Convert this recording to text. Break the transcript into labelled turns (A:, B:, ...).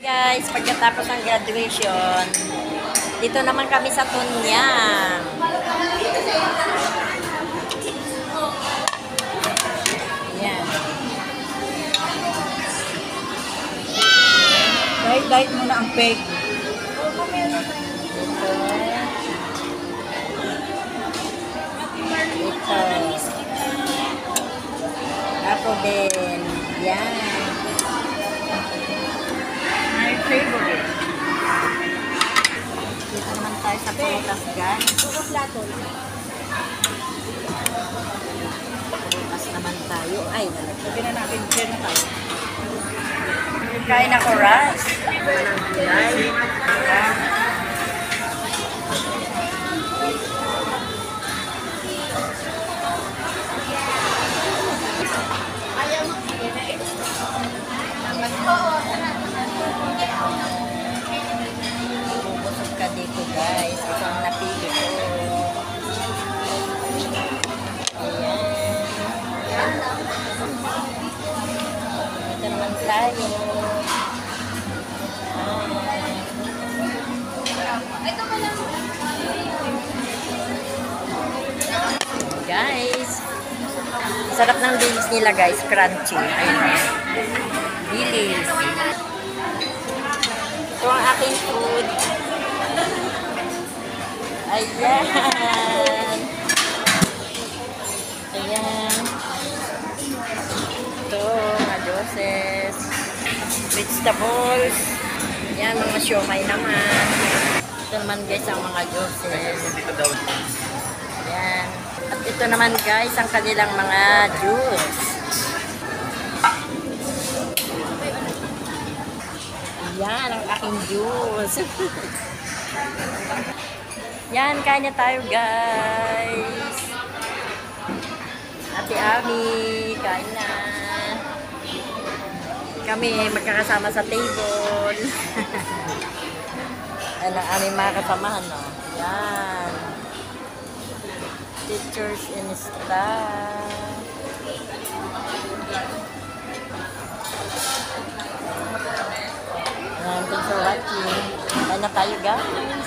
A: Guys, pagkatapos ng graduation, dito naman kami sa Tunyang. Ayan.
B: Diet muna ang peg.
A: Ito. Ako din. Yan.
B: My favorite.
A: Dito naman tayo sa prutas, guys. Prutas naman tayo. Ay,
B: Sabi na natin, share na tayo.
A: kain ako rice. Walang gulay. Bubusog ka dito, guys. Ito ang napili ko. Ayan. Ito naman tayo. Guys, sarap ng dilis nila, guys. Crunchy. Ayan. Dilis. Ito ang aking food. Ayan. Ayan. Ito, mga juices. Vegetables. Ayan, mga siomay naman. Ito naman, guys, ang mga juices. Ayan. At ito naman, guys, ang kanilang mga juice. Yan ang aking juice. Yan, kain na tayo, guys. Ate Ami, kain na. Kami magkakasama sa table. Ano ang aming mga kasamahan, no? Yan. Teachers and staff. Thanks for watching. Kain na tayo, guys.